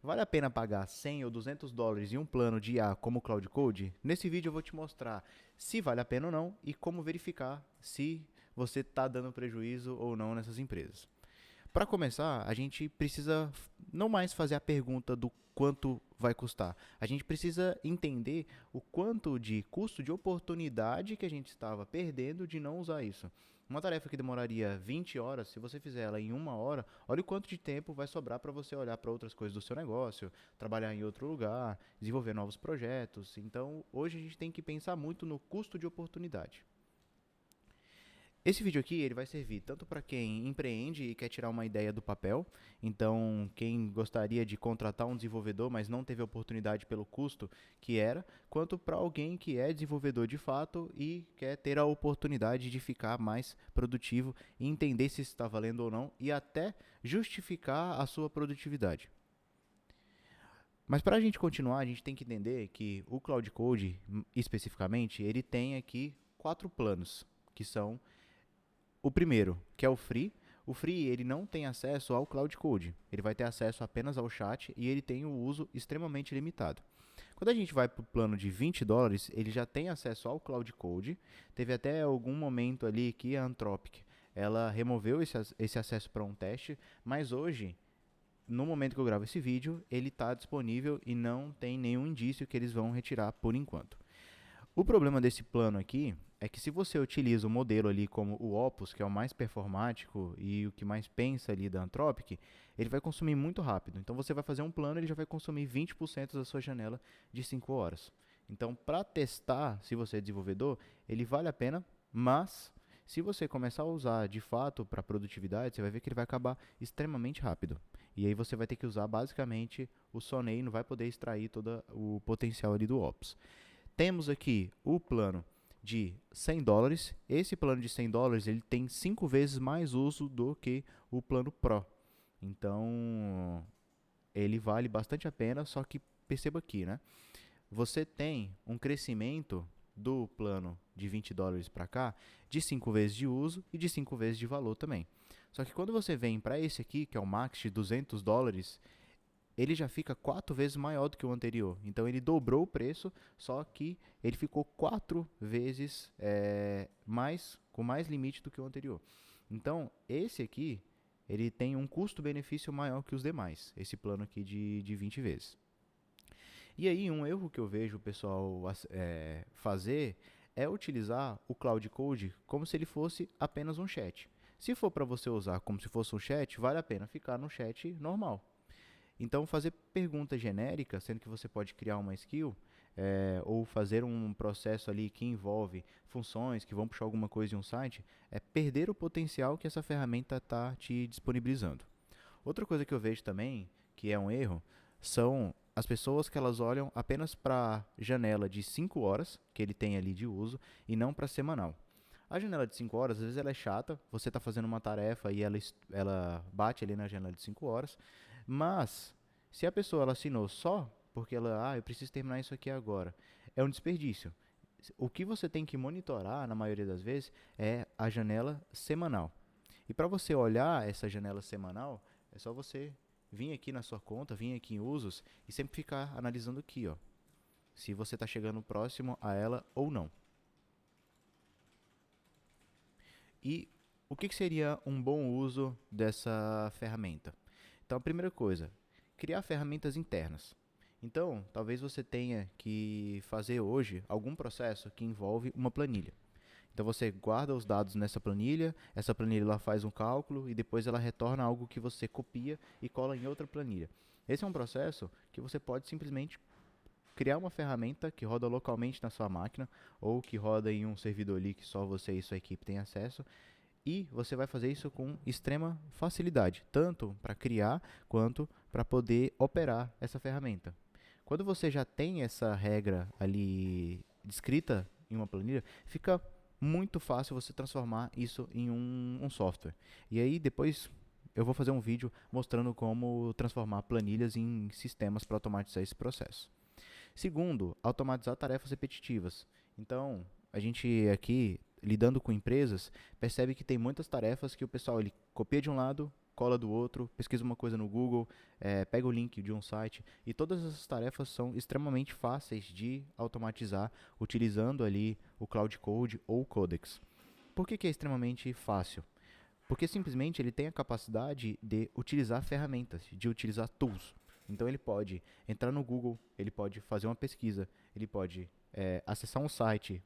Vale a pena pagar 100 ou 200 dólares em um plano de IA como o Cloud Code? Nesse vídeo eu vou te mostrar se vale a pena ou não e como verificar se você está dando prejuízo ou não nessas empresas. Para começar, a gente precisa não mais fazer a pergunta do quanto vai custar. A gente precisa entender o quanto de custo de oportunidade que a gente estava perdendo de não usar isso. Uma tarefa que demoraria 20 horas, se você fizer ela em uma hora, olha o quanto de tempo vai sobrar para você olhar para outras coisas do seu negócio, trabalhar em outro lugar, desenvolver novos projetos. Então, hoje a gente tem que pensar muito no custo de oportunidade. Esse vídeo aqui ele vai servir tanto para quem empreende e quer tirar uma ideia do papel, então quem gostaria de contratar um desenvolvedor, mas não teve oportunidade pelo custo que era, quanto para alguém que é desenvolvedor de fato e quer ter a oportunidade de ficar mais produtivo e entender se está valendo ou não e até justificar a sua produtividade. Mas para a gente continuar, a gente tem que entender que o Cloud Code, especificamente, ele tem aqui 4 planos, que são o primeiro, que é o Free. O Free ele não tem acesso ao Cloud Code. Ele vai ter acesso apenas ao chat e ele tem o uso extremamente limitado. Quando a gente vai para o plano de 20 dólares, ele já tem acesso ao Cloud Code. Teve até algum momento ali que a Anthropic ela removeu esse acesso para um teste, mas hoje, no momento que eu gravo esse vídeo, ele está disponível e não tem nenhum indício que eles vão retirar por enquanto. O problema desse plano aqui é que se você utiliza o modelo ali como o Opus, que é o mais performático e o que mais pensa ali da Anthropic, ele vai consumir muito rápido. Então você vai fazer um plano, ele já vai consumir 20% da sua janela de 5 horas. Então, para testar, se você é desenvolvedor, ele vale a pena, mas se você começar a usar de fato para produtividade, você vai ver que ele vai acabar extremamente rápido. E aí você vai ter que usar basicamente o Sonei, não vai poder extrair todo o potencial ali do Ops. Temos aqui o plano de 100 dólares. Esse plano de 100 dólares ele tem 5 vezes mais uso do que o plano Pro. Então, ele vale bastante a pena, só que perceba aqui, né? Você tem um crescimento do plano de 20 dólares para cá de 5 vezes de uso e de 5 vezes de valor também. Só que quando você vem para esse aqui, que é o Max de 200 dólares, ele já fica 4 vezes maior do que o anterior. Então ele dobrou o preço, só que ele ficou 4 vezes com mais limite do que o anterior. Então esse aqui, ele tem um custo-benefício maior que os demais, esse plano aqui de 20 vezes. E aí um erro que eu vejo o pessoal fazer é utilizar o Cloud Code como se ele fosse apenas um chat. Se for para você usar como se fosse um chat, vale a pena ficar no chat normal. Então, fazer perguntas genéricas, sendo que você pode criar uma skill, ou fazer um processo ali que envolve funções que vão puxar alguma coisa de um site, é perder o potencial que essa ferramenta está te disponibilizando. Outra coisa que eu vejo também, que é um erro, são as pessoas que elas olham apenas para a janela de 5 horas que ele tem ali de uso e não para semanal. A janela de 5 horas, às vezes ela é chata, você está fazendo uma tarefa e ela bate ali na janela de 5 horas, mas se a pessoa ela assinou só porque eu preciso terminar isso aqui agora, é um desperdício. O que você tem que monitorar, na maioria das vezes, é a janela semanal. E para você olhar essa janela semanal, é só você vir aqui na sua conta, vir aqui em usos e sempre ficar analisando aqui, ó, se você está chegando próximo a ela ou não. E o que seria um bom uso dessa ferramenta? Então, a primeira coisa, criar ferramentas internas. Então, talvez você tenha que fazer hoje algum processo que envolve uma planilha. Então, você guarda os dados nessa planilha, essa planilha ela faz um cálculo e depois ela retorna algo que você copia e cola em outra planilha. Esse é um processo que você pode simplesmente criar uma ferramenta que roda localmente na sua máquina ou que roda em um servidor ali que só você e sua equipe têm acesso e você vai fazer isso com extrema facilidade, tanto para criar quanto para poder operar essa ferramenta. Quando você já tem essa regra ali descrita em uma planilha, fica muito fácil você transformar isso em um software. E aí depois eu vou fazer um vídeo mostrando como transformar planilhas em sistemas para automatizar esse processo. Segundo, automatizar tarefas repetitivas. Então, a gente aqui, lidando com empresas, percebe que tem muitas tarefas que o pessoal ele copia de um lado cola do outro, pesquisa uma coisa no Google, pega o link de um site, e todas essas tarefas são extremamente fáceis de automatizar utilizando ali o Cloud Code ou o Codex. Por que é extremamente fácil? Porque simplesmente ele tem a capacidade de utilizar ferramentas, de utilizar tools. Então ele pode entrar no Google, ele pode fazer uma pesquisa, ele pode acessar um site,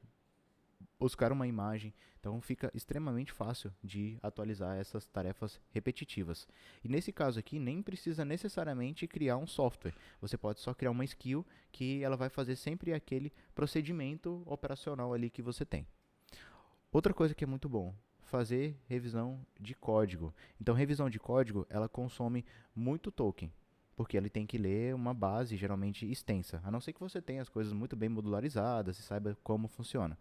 buscar uma imagem. Então fica extremamente fácil de atualizar essas tarefas repetitivas. E nesse caso aqui, nem precisa necessariamente criar um software. Você pode só criar uma skill que ela vai fazer sempre aquele procedimento operacional ali que você tem. Outra coisa que é muito bom, fazer revisão de código. Então, revisão de código, ela consome muito token, porque ele tem que ler uma base geralmente extensa, a não ser que você tenha as coisas muito bem modularizadas e saiba como funciona.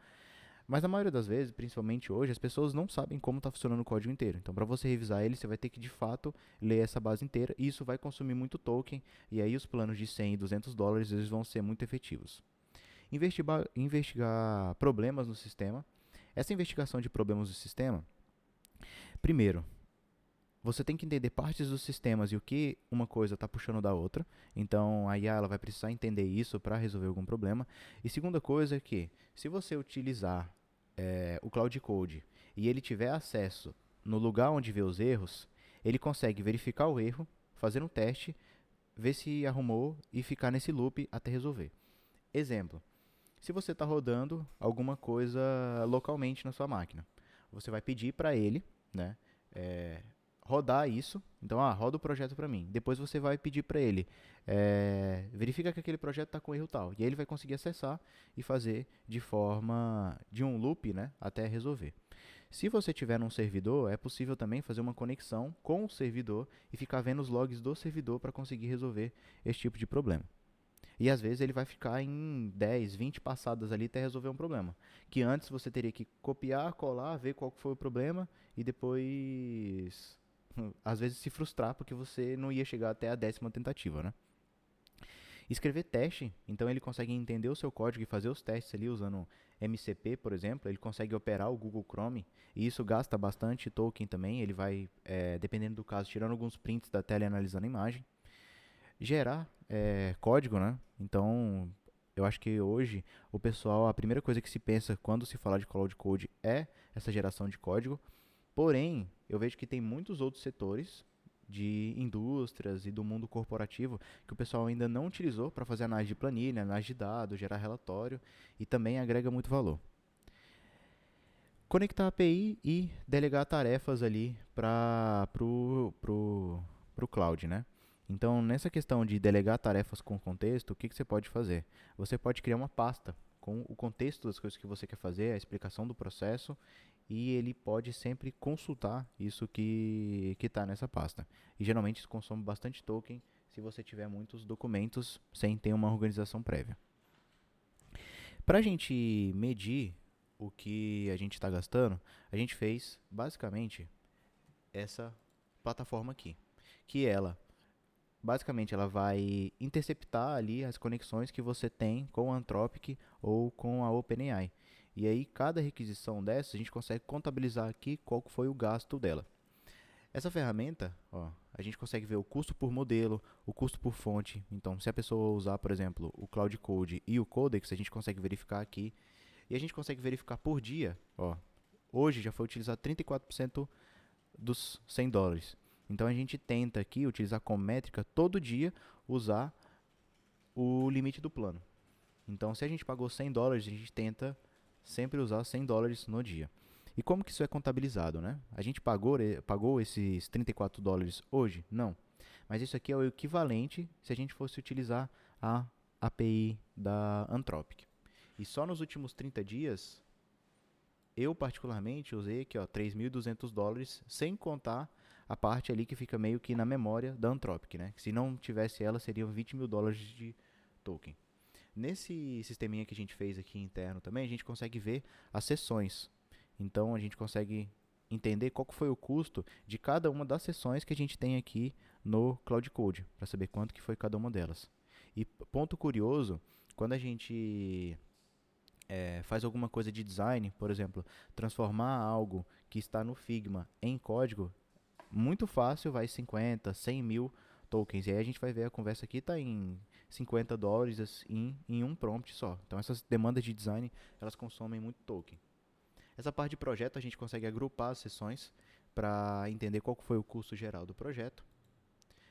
Mas na maioria das vezes, principalmente hoje, as pessoas não sabem como está funcionando o código inteiro. Então, para você revisar ele, você vai ter que, de fato, ler essa base inteira. E isso vai consumir muito token. E aí os planos de 100 e 200 dólares eles vão ser muito efetivos. Investigar problemas no sistema. Essa investigação de problemas do sistema, primeiro, você tem que entender partes dos sistemas e o que uma coisa está puxando da outra. Então, a IA ela vai precisar entender isso para resolver algum problema. E segunda coisa é que, se você utilizar o Cloud Code e ele tiver acesso no lugar onde vê os erros, ele consegue verificar o erro, fazer um teste, ver se arrumou e ficar nesse loop até resolver. Exemplo, se você está rodando alguma coisa localmente na sua máquina, você vai pedir para ele, né, rodar isso. Então, roda o projeto para mim. Depois você vai pedir para ele, verifica que aquele projeto está com erro tal. E aí ele vai conseguir acessar e fazer de um loop, né, até resolver. Se você tiver num servidor, é possível também fazer uma conexão com o servidor e ficar vendo os logs do servidor para conseguir resolver esse tipo de problema. E às vezes ele vai ficar em 10, 20 passadas ali até resolver um problema. Que antes você teria que copiar, colar, ver qual foi o problema e depois, às vezes, se frustrar porque você não ia chegar até a 10ª tentativa, né? Escrever teste, então ele consegue entender o seu código e fazer os testes ali usando MCP, por exemplo. Ele consegue operar o Google Chrome e isso gasta bastante token também. Ele vai, dependendo do caso, tirando alguns prints da tela e analisando a imagem. Gerar código, né? Então, eu acho que hoje o pessoal, a primeira coisa que se pensa quando se fala de Cloud Code é essa geração de código. Porém, eu vejo que tem muitos outros setores de indústrias e do mundo corporativo que o pessoal ainda não utilizou para fazer análise de planilha, análise de dados, gerar relatório e também agrega muito valor. Conectar a API e delegar tarefas ali para pro cloud, né? Então, nessa questão de delegar tarefas com contexto, o que você pode fazer? Você pode criar uma pasta com o contexto das coisas que você quer fazer, a explicação do processo, e ele pode sempre consultar isso que está nessa pasta. E geralmente isso consome bastante token se você tiver muitos documentos sem ter uma organização prévia. Para a gente medir o que a gente está gastando, a gente fez basicamente essa plataforma aqui, que basicamente ela vai interceptar ali as conexões que você tem com a Anthropic ou com a OpenAI. E aí cada requisição dessa a gente consegue contabilizar aqui qual foi o gasto dela. Essa ferramenta, a gente consegue ver o custo por modelo, o custo por fonte. Então, se a pessoa usar, por exemplo, o Cloud Code e o Codex, a gente consegue verificar aqui. E a gente consegue verificar por dia. Hoje já foi utilizado 34% dos 100 dólares. Então, a gente tenta aqui, utilizar como métrica, todo dia, usar o limite do plano. Então, se a gente pagou 100 dólares, a gente tenta sempre usar 100 dólares no dia. E como que isso é contabilizado, né? A gente pagou esses 34 dólares hoje? Não. Mas isso aqui é o equivalente se a gente fosse utilizar a API da Anthropic. E só nos últimos 30 dias, eu particularmente usei aqui, 3.200 dólares, sem contar a parte ali que fica meio que na memória da Anthropic, né? Se não tivesse ela, seriam 20 mil dólares de token. Nesse sisteminha que a gente fez aqui interno também, a gente consegue ver as sessões. Então, a gente consegue entender qual foi o custo de cada uma das sessões que a gente tem aqui no Cloud Code, para saber quanto que foi cada uma delas. E ponto curioso, quando a gente faz alguma coisa de design, por exemplo, transformar algo que está no Figma em código, muito fácil vai 50, 100 mil tokens. E aí a gente vai ver a conversa aqui está em $50 em um prompt só. Então essas demandas de design, elas consomem muito token. Essa parte de projeto a gente consegue agrupar as sessões para entender qual foi o custo geral do projeto.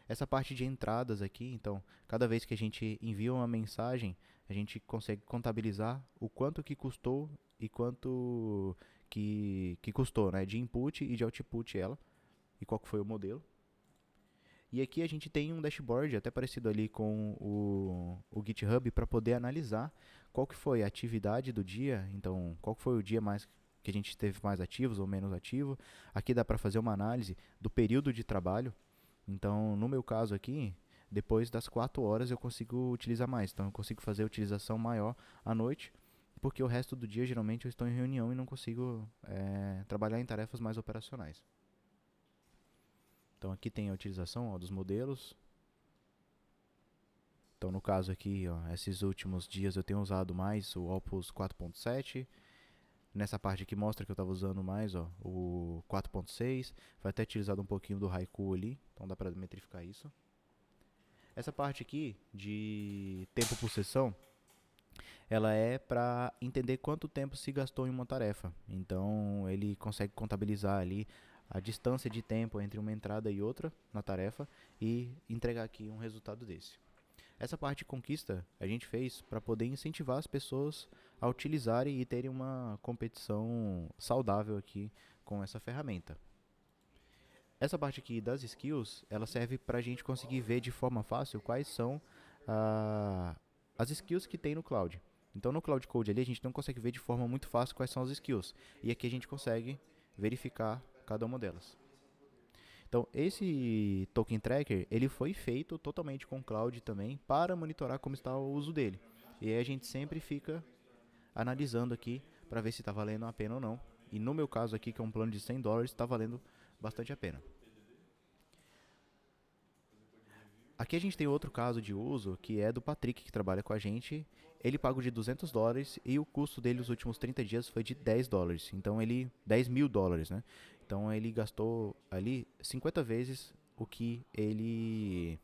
Essa parte de entradas aqui, então, cada vez que a gente envia uma mensagem, a gente consegue contabilizar o quanto que custou e quanto que custou, né, de input e de output ela, e qual que foi o modelo. E aqui a gente tem um dashboard até parecido ali com o GitHub para poder analisar qual que foi a atividade do dia, então qual que foi o dia mais que a gente teve mais ativos ou menos ativo. Aqui dá para fazer uma análise do período de trabalho. Então, no meu caso aqui, depois das 4 horas eu consigo utilizar mais. Então, eu consigo fazer a utilização maior à noite, porque o resto do dia geralmente eu estou em reunião e não consigo trabalhar em tarefas mais operacionais. Então, aqui tem a utilização dos modelos. Então, no caso aqui, esses últimos dias eu tenho usado mais o Opus 4.7. Nessa parte aqui mostra que eu estava usando mais o 4.6. Foi até utilizado um pouquinho do Haiku ali, então dá para metrificar isso. Essa parte aqui de tempo por sessão, ela é para entender quanto tempo se gastou em uma tarefa. Então ele consegue contabilizar ali a distância de tempo entre uma entrada e outra na tarefa e entregar aqui um resultado desse. Essa parte de conquista a gente fez para poder incentivar as pessoas a utilizarem e terem uma competição saudável aqui com essa ferramenta. Essa parte aqui das skills, ela serve para a gente conseguir ver de forma fácil quais são as skills que tem no Cloud. Então no Cloud Code ali a gente não consegue ver de forma muito fácil quais são as skills. E aqui a gente consegue verificar cada uma delas. Então, esse Token Tracker, ele foi feito totalmente com Cloud também para monitorar como está o uso dele. E aí a gente sempre fica analisando aqui para ver se está valendo a pena ou não. E no meu caso aqui, que é um plano de $100, está valendo bastante a pena. Aqui a gente tem outro caso de uso, que é do Patrick, que trabalha com a gente. Ele paga de $200 e o custo dele nos últimos 30 dias foi de $10. Então ele, $10.000, né? Então ele gastou ali 50 vezes o que ele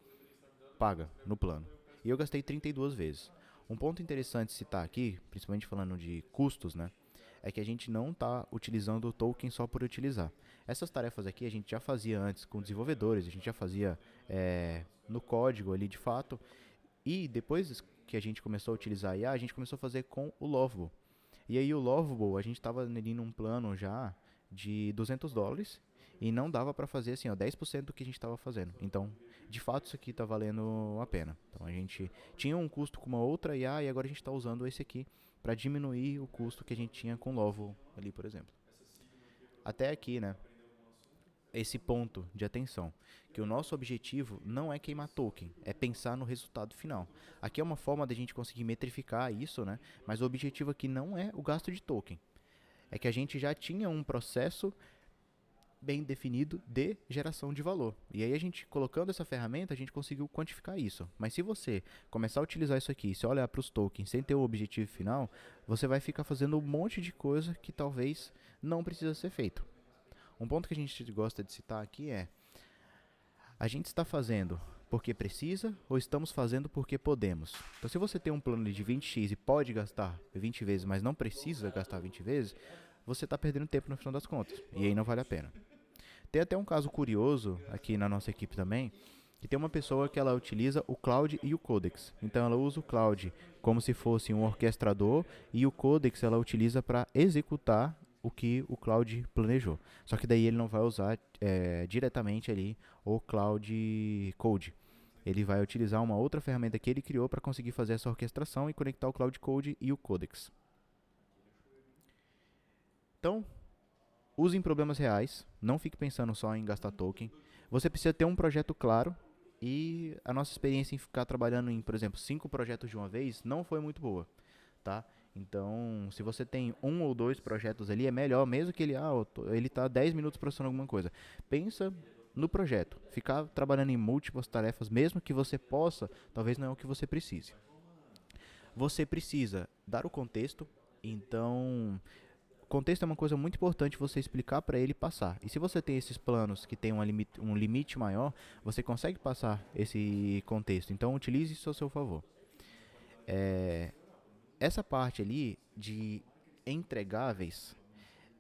paga no plano. E eu gastei 32 vezes. Um ponto interessante citar aqui, principalmente falando de custos, né? É que a gente não está utilizando o token só por utilizar. Essas tarefas aqui a gente já fazia antes com desenvolvedores, a gente já fazia no código ali de fato. E depois que a gente começou a utilizar a IA, a gente começou a fazer com o Lovable. E aí o Lovable, a gente estava ali num plano já de $200 e não dava para fazer assim, 10% do que a gente estava fazendo. Então, de fato, isso aqui está valendo a pena. Então, a gente tinha um custo com uma outra IA e agora a gente está usando esse aqui para diminuir o custo que a gente tinha com o Lovable ali, por exemplo. Até aqui, né? Esse ponto de atenção, que o nosso objetivo não é queimar token, é pensar no resultado final. Aqui é uma forma de a gente conseguir metrificar isso, né? Mas o objetivo aqui não é o gasto de token. É que a gente já tinha um processo bem definido de geração de valor. E aí a gente, colocando essa ferramenta, a gente conseguiu quantificar isso. Mas se você começar a utilizar isso aqui, se olhar para os tokens sem ter o objetivo final, você vai ficar fazendo um monte de coisa que talvez não precisa ser feito. Um ponto que a gente gosta de citar aqui é: a gente está fazendo porque precisa ou estamos fazendo porque podemos? Então, se você tem um plano de 20x e pode gastar 20 vezes, mas não precisa gastar 20 vezes, você está perdendo tempo no final das contas. E aí não vale a pena. Tem até um caso curioso aqui na nossa equipe também, que tem uma pessoa que ela utiliza o Cloud e o Codex. Então ela usa o Cloud como se fosse um orquestrador e o Codex ela utiliza para executar o que o Cloud planejou. Só que daí ele não vai usar diretamente ali o Cloud Code. Ele vai utilizar uma outra ferramenta que ele criou para conseguir fazer essa orquestração e conectar o Cloud Code e o Codex. Então, use em problemas reais, não fique pensando só em gastar token. Você precisa ter um projeto claro e a nossa experiência em ficar trabalhando em, por exemplo, 5 projetos de uma vez não foi muito boa, tá? Então, se você tem 1 ou 2 projetos ali, é melhor, mesmo que ele está 10 minutos processando alguma coisa. Pensa no projeto. Ficar trabalhando em múltiplas tarefas, mesmo que você possa, talvez não é o que você precise. Você precisa dar o contexto, então contexto é uma coisa muito importante você explicar para ele passar. E se você tem esses planos que tem um limite maior, você consegue passar esse contexto. Então utilize isso a seu favor. Essa parte ali de entregáveis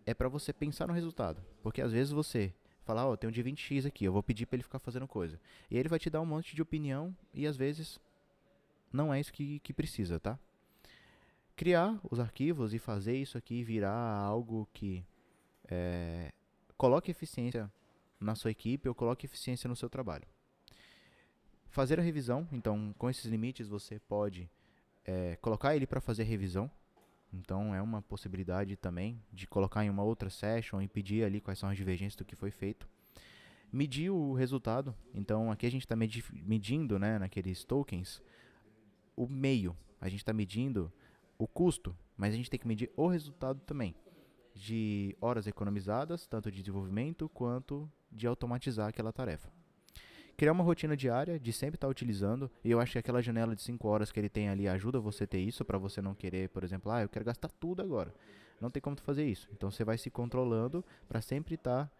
é para você pensar no resultado. Porque às vezes você fala, ó, tem um dia 20x aqui, eu vou pedir para ele ficar fazendo coisa. E ele vai te dar um monte de opinião e às vezes não é isso que precisa, tá? Criar os arquivos e fazer isso aqui virar algo que coloque eficiência na sua equipe ou coloque eficiência no seu trabalho. Fazer a revisão, então com esses limites você pode colocar ele para fazer a revisão. Então é uma possibilidade também de colocar em uma outra session e pedir ali quais são as divergências do que foi feito. Medir o resultado, então aqui a gente está medindo, né, naqueles tokens, o meio. A gente está medindo o custo, mas a gente tem que medir o resultado também, de horas economizadas, tanto de desenvolvimento quanto de automatizar aquela tarefa. Criar uma rotina diária de sempre estar utilizando, e eu acho que aquela janela de 5 horas que ele tem ali ajuda você a ter isso, para você não querer, por exemplo, eu quero gastar tudo agora. Não tem como tu fazer isso. Então você vai se controlando para sempre estar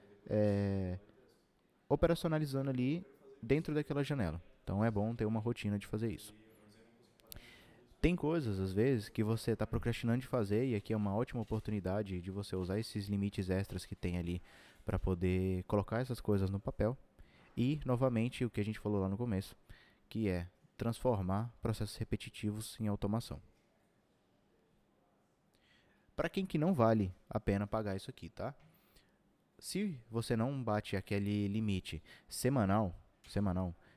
operacionalizando ali dentro daquela janela. Então é bom ter uma rotina de fazer isso. Tem coisas, às vezes, que você está procrastinando de fazer, e aqui é uma ótima oportunidade de você usar esses limites extras que tem ali para poder colocar essas coisas no papel. E, novamente, o que a gente falou lá no começo, que é transformar processos repetitivos em automação. Para quem que não vale a pena pagar isso aqui, tá? Se você não bate aquele limite semanal,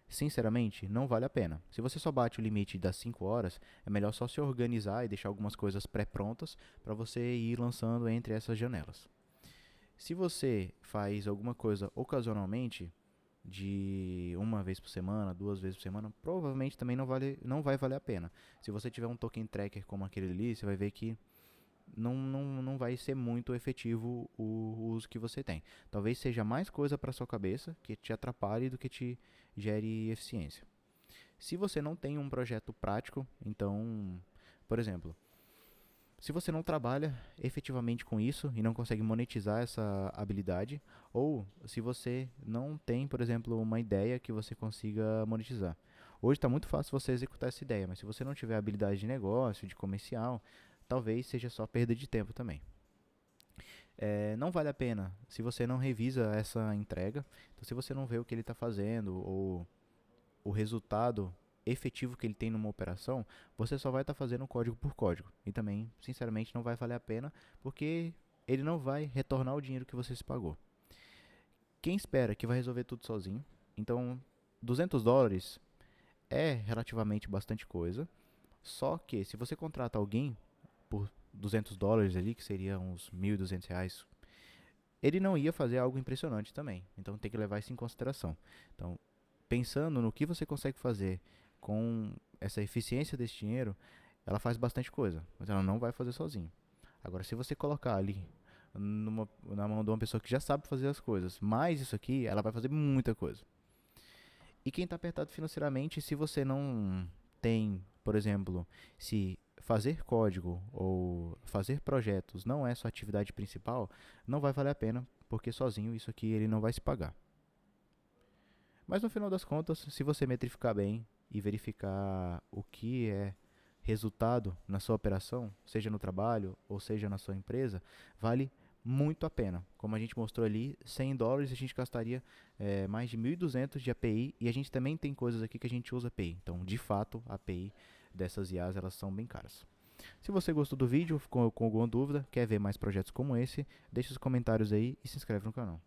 sinceramente, não vale a pena. Se você só bate o limite das 5 horas, é melhor só se organizar e deixar algumas coisas pré-prontas para você ir lançando entre essas janelas. Se você faz alguma coisa ocasionalmente, de uma vez por semana, 2 vezes por semana, provavelmente também não vai valer a pena. Se você tiver um token tracker como aquele ali, você vai ver que não vai ser muito efetivo o uso que você tem. Talvez seja mais coisa para sua cabeça que te atrapalhe do que te gere eficiência. Se você não tem um projeto prático, então, por exemplo, se você não trabalha efetivamente com isso e não consegue monetizar essa habilidade, ou se você não tem, por exemplo, uma ideia que você consiga monetizar. Hoje está muito fácil você executar essa ideia, mas se você não tiver habilidade de negócio, de comercial, talvez seja só perda de tempo também. Não vale a pena se você não revisa essa entrega. Então, se você não vê o que ele está fazendo ou o resultado efetivo que ele tem numa operação, você só vai estar fazendo código por código. E também, sinceramente, não vai valer a pena, porque ele não vai retornar o dinheiro que você se pagou. Quem espera que vai resolver tudo sozinho, então $200 é relativamente bastante coisa, só que se você contrata alguém por $200 ali, que seria uns R$ 1.200, ele não ia fazer algo impressionante também. Então tem que levar isso em consideração. Então, pensando no que você consegue fazer com essa eficiência desse dinheiro, ela faz bastante coisa, mas ela não vai fazer sozinho. Agora, se você colocar ali na mão de uma pessoa que já sabe fazer as coisas, mais isso aqui, ela vai fazer muita coisa. E quem está apertado financeiramente, se você não tem, por exemplo, se fazer código ou fazer projetos não é sua atividade principal, não vai valer a pena, porque sozinho isso aqui ele não vai se pagar. Mas no final das contas, se você metrificar bem e verificar o que é resultado na sua operação, seja no trabalho ou seja na sua empresa, vale muito a pena. Como a gente mostrou ali, $100 a gente gastaria mais de 1.200 de API, e a gente também tem coisas aqui que a gente usa API. Então, de fato, a API dessas IAs elas são bem caras. Se você gostou do vídeo, ficou com alguma dúvida, quer ver mais projetos como esse, deixe os comentários aí e se inscreve no canal.